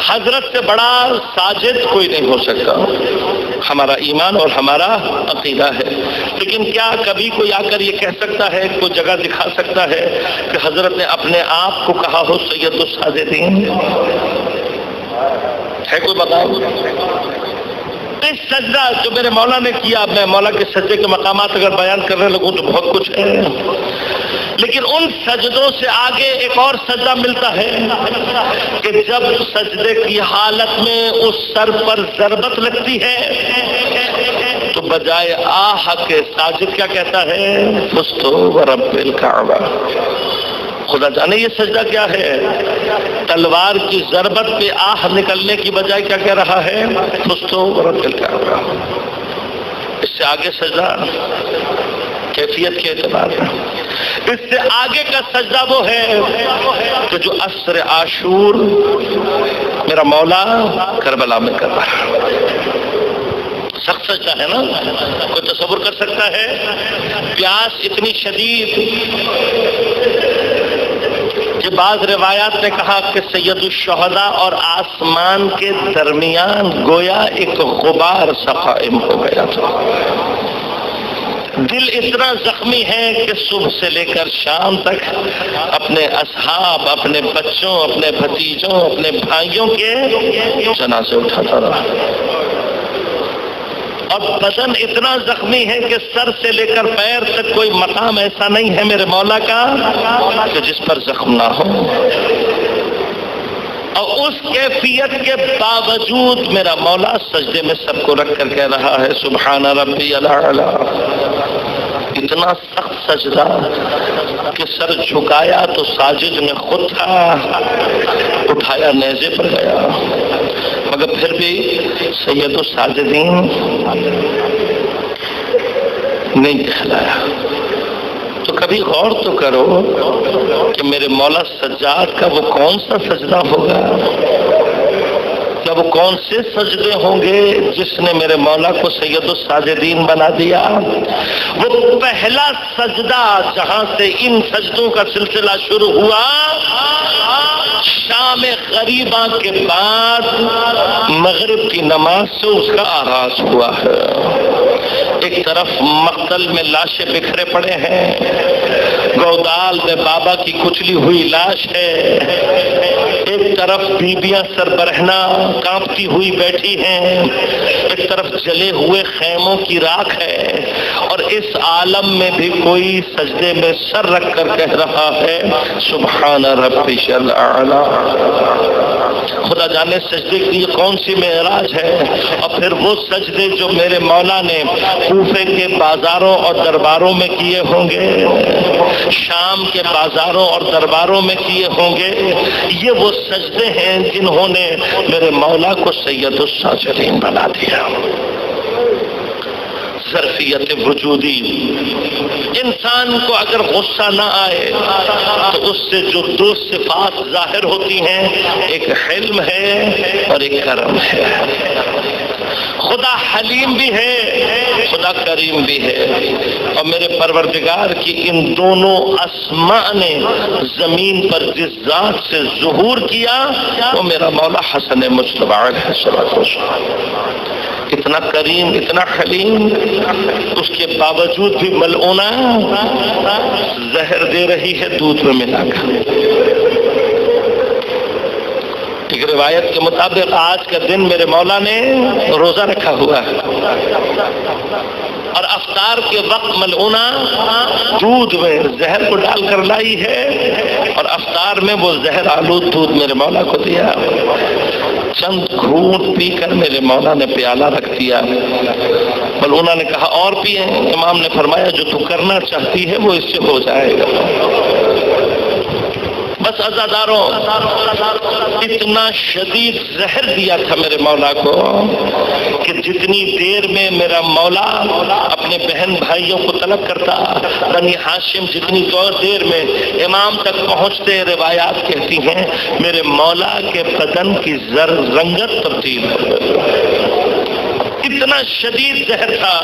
حضرت سے بڑا ساجد کوئی نہیں ہو سکتا. ہمارا ایمان اور ہمارا عقیدہ ہے. لیکن کیا کبھی کوئی آ کر یہ کہہ سکتا ہے، کوئی جگہ دکھا سکتا ہے کہ حضرت نے اپنے آپ کو کہا ہو سید الساجدین؟ ہے کوئی بتاؤ؟ اس سجدہ جو میرے مولا نے کیا، میں مولا کے سجدے کے مقامات اگر بیان کرنے لگوں تو بہت کچھ ہے، لیکن ان سجدوں سے آگے ایک اور سجدہ ملتا ہے کہ جب سجدے کی حالت میں اس سر پر ضربت لگتی ہے تو بجائے آہ کے ساجد کیا کہتا ہے؟ فزتو ورب الکعبہ. خدا جانے یہ سجدہ کیا ہے. تلوار کی ضربت پہ آہ نکلنے کی بجائے کیا کہہ رہا ہے؟ فزتو ورب الکعبہ. اس سے آگے سجدہ کیفیت کے اعتبار ہے. اس سے آگے کا سجدہ وہ ہے کہ جو عصر عاشور میرا مولا کربلا میں کر رہا ہے. سخت سجدہ ہے نا، کوئی تصور کر سکتا ہے؟ پیاس اتنی شدید کہ بعض روایات نے کہا کہ سید الشہداء اور آسمان کے درمیان گویا ایک غبار سا قائم ہو گیا تھا. دل اتنا زخمی ہے کہ صبح سے لے کر شام تک اپنے اصحاب، اپنے بچوں، اپنے بھتیجوں، اپنے بھائیوں کے جنازے اٹھاتا رہا. اور بدن اتنا زخمی ہے کہ سر سے لے کر پیر تک کوئی مقام ایسا نہیں ہے میرے مولا کا کہ جس پر زخم نہ ہو. اور اس کیفیت کے باوجود میرا مولا سجدے میں سب کو رکھ کر کہہ رہا ہے سبحان ربی الاعلی. اتنا سخت سجدہ کہ سر جھکایا تو ساجد نے خود تھا، اٹھایا نیزے پر گیا، مگر پھر بھی سید الساجدین نہیں کہلایا. تو کبھی غور تو کرو کہ میرے مولا سجاد کا وہ کون سا سجدہ ہوگا، کیا وہ کون سے سجدے ہوں گے جس نے میرے مولا کو سید الساجدین بنا دیا. وہ پہلا سجدہ جہاں سے ان سجدوں کا سلسلہ شروع ہوا، شام غریبہ کے بعد مغرب کی نماز سے اس کا آغاز ہوا ہے. ایک طرف مقتل میں لاشیں بکھرے پڑے ہیں، گودال میں بابا کی کچلی ہوئی لاش ہے، ایک طرف بیبیاں سر برہنہ کانپتی ہوئی بیٹھی ہیں، ایک طرف جلے ہوئے خیموں کی راکھ ہے، اور اس عالم میں بھی کوئی سجدے میں سر رکھ کر کہہ رہا ہے سبحان ربی الاعلی. خدا جانے سجدے کی کون سی معراج ہے. اور پھر وہ سجدے جو میرے مولا نے کوفے کے بازاروں اور درباروں میں کیے ہوں گے، شام کے بازاروں اور درباروں میں کیے ہوں گے، یہ وہ سجدے ہیں جنہوں نے میرے مولا کو سید الساجدین بنا دیا. ظرفیت وجودی. انسان کو اگر غصہ نہ آئے تو اس سے جو دو صفات ظاہر ہوتی ہیں، ایک حلم ہے اور ایک کرم ہے. خدا حلیم بھی ہے، خدا کریم بھی ہے. اور میرے پروردگار کی ان دونوں اسماء نے زمین پر جس ذات سے ظہور کیا وہ میرا مولا حسن مجتبی علیہ السلام. اتنا کریم، اتنا حلیم، اس کے باوجود بھی ملعونہ زہر دے رہی ہے دودھ میں ملا کر. ایک روایت کے مطابق آج کا دن میرے مولا نے روزہ رکھا ہوا ہے اور افطار کے وقت ملعونہ دودھ میں زہر کو ڈال کر لائی ہے اور افطار میں وہ زہر آلود دودھ میرے مولا کو دیا. چند گھونٹ پی کر میرے مولا نے پیالہ رکھ دیا. ملعونہ نے کہا اور پیے. امام نے فرمایا جو تو کرنا چاہتی ہے وہ اس سے ہو جائے گا. بس عزاداروں اتنا شدید زہر دیا تھا میرے مولا کو کہ جتنی دیر میں میرا مولا اپنے بہن بھائیوں کو طلب کرتا بنی ہاشم جتنی دیر میں امام تک پہنچتے روایات کہتی ہیں میرے مولا کے بدن کی رنگت تبدیل ہو گئی. اتنا شدید زہر تھا.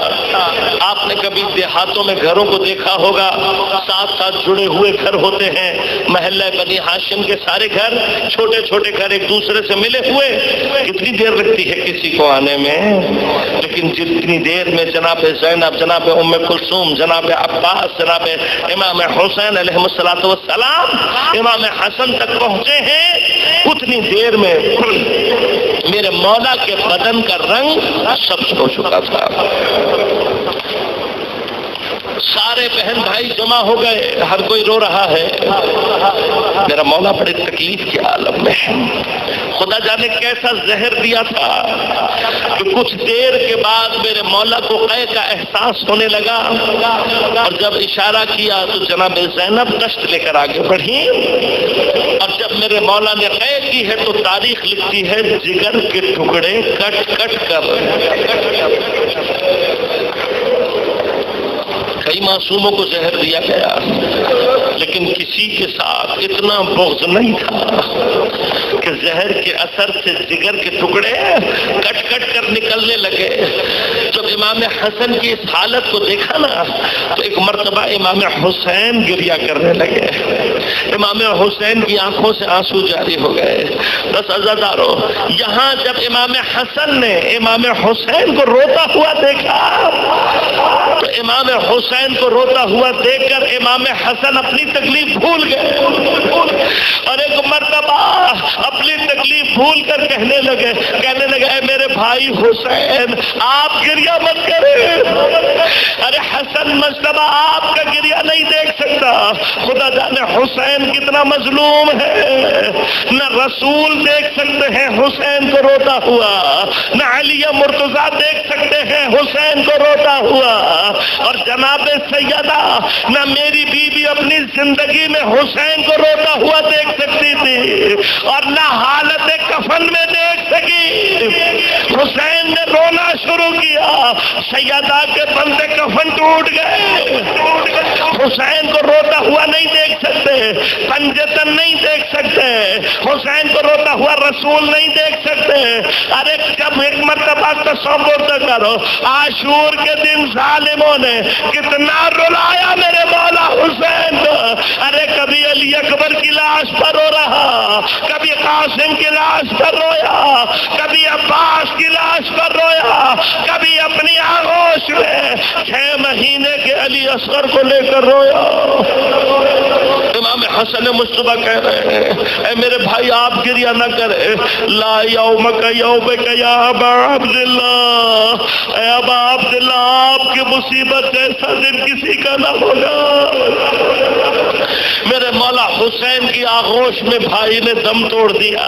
آپ نے کبھی دیہاتوں میں گھروں کو دیکھا ہوگا ساتھ ساتھ جڑے ہوئے گھر ہوتے ہیں. محلہ بنی ہاشم کے سارے گھر چھوٹے چھوٹے گھر ایک دوسرے سے ملے ہوئے. کتنی دیر لگتی ہے کسی کو آنے میں, لیکن جتنی دیر میں جناب زینب, جناب ام کلثوم, جناب عباس, جناب امام حسین علیہ الصلوۃ والسلام امام حسن تک پہنچے ہیں اتنی دیر میں میرے مولا کے بدن کا رنگ سبز ہو چکا تھا. سارے بہن بھائی جمع ہو گئے, ہر کوئی رو رہا ہے. میرا مولا بڑے تکلیف کے عالم میں ہے. خدا جانے کیسا زہر دیا تھا کہ کچھ دیر کے بعد میرے مولا کو قے کا احساس ہونے لگا اور جب اشارہ کیا تو جناب زینب دشت لے کر آگے بڑھی اور جب میرے مولا نے قے کی ہے تو تاریخ لکھتی ہے جگر کے ٹکڑے کٹ کٹ کر. کئی معصوموں کو زہر دیا گیا لیکن کسی کے ساتھ اتنا بغض نہیں تھا کہ زہر کے اثر سے جگر کے ٹکڑے کٹ کٹ کر نکلنے لگے. جب امام حسن کی اس حالت کو دیکھا نا تو ایک مرتبہ امام حسین گریا کرنے لگے. امام حسین کی آنکھوں سے آنسو جاری ہو گئے. بس عزادارو یہاں جب امام حسن نے امام حسین کو روتا ہوا دیکھا تو امام حسین کو روتا ہوا دیکھ کر امام حسن اپنی تکلیف بھول گئے اور ایک مرتبہ اپنی تکلیف بھول کر کہنے لگے اے میرے بھائی حسین آپ گریہ مت کریں. ارے حسن مجتبہ آپ کا گریہ نہیں دیکھ سکتا. خدا جانے حسین کتنا مظلوم ہے. نہ رسول دیکھ سکتے ہیں حسین کو روتا ہوا, نہ علی مرتضیٰ دیکھ سکتے ہیں حسین کو روتا ہوا, اور جناب سیدہ نہ میری بیوی اپنی زندگی میں حسین کو روتا ہوا دیکھ سکتی تھی اور نہ حالت کفن میں دیکھ سکی. حسین نے رونا شروع کیا, سیدہ کے بندے کفن ٹوٹ گئے. حسین کو روتا ہوا نہیں دیکھ سکتے, پنجتن نہیں دیکھ سکتے, حسین کو روتا ہوا رسول نہیں دیکھ سکتے. ارے جب ایک مرتبہ تصور کرو عاشور کے دن ظالموں نے کتنا رلایا میرے مولا حسین کو. ارے کبھی علی اکبر کی لاش پر رو رہا, کبھی قاسم کی لاش پر رویا, کبھی عباس کی لاش پر رویا, کبھی اپنی آغوش میں 6 مہینے کے علی اصغر کو لے کر رویا. امام حسن مصطفیٰ کہہ رہے ہیں اے میرے بھائی آپ گریہ نہ کرے. لا یومک یومک یا ابا عبداللہ, اے ابا عبداللہ آپ کی مصیبت جیسا دن کسی کا نہ ہوگا. میرے مولا حسین کی آغوش میں بھائی نے دم توڑ دیا.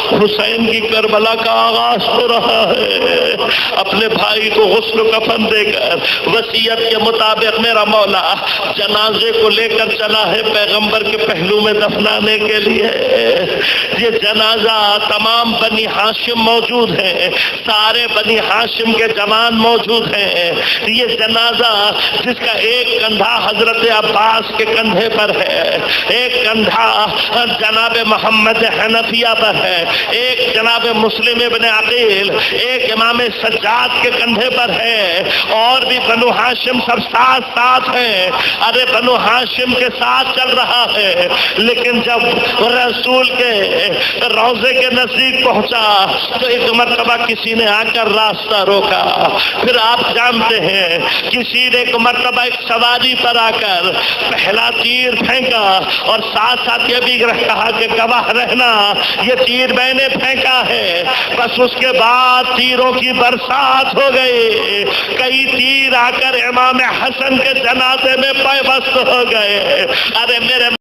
حسین کی کربلا کا آغاز ہو رہا ہے. اپنے بھائی کو غسل و کفن دے کر وصیت کے مطابق میرا مولا جنازے کو لے کر چلا ہے پیغمبر کے پہلو میں دفنانے کے لیے. یہ جنازہ تمام بنی ہاشم موجود ہیں, سارے بنی ہاشم کے جوان موجود ہیں. یہ جنازہ جس کا ایک کندھا حضرت عباس کے کندھے پر ہے, ایک کندھا جناب محمد حنفیہ پر ہے, ایک جناب مسلم ابن عقیل, ایک امام سجاد کے کندھے پر ہے, اور بھی بنو ہاشم سب ساتھ ساتھ ہیں. ارے بنو ہاشم کے ساتھ چل رہا ہے، لیکن جب رسول کے روضے کے نزدیک پہنچا تو ایک مرتبہ کسی نے آ کر راستہ روکا. پھر آپ جانتے ہیں کسی نے ایک مرتبہ ایک سواری پر آ کر پہلا تیر پھینکا اور ساتھ ساتھ یہ بھی کہا کہ گواہ رہنا یہ تیر میں نے پھینکا ہے. بس اس کے بعد تیروں کی برسات ہو گئی. کئی تیر آ کر امام حسن کے جنازے میں پیوست ہو گئے. ارے میرے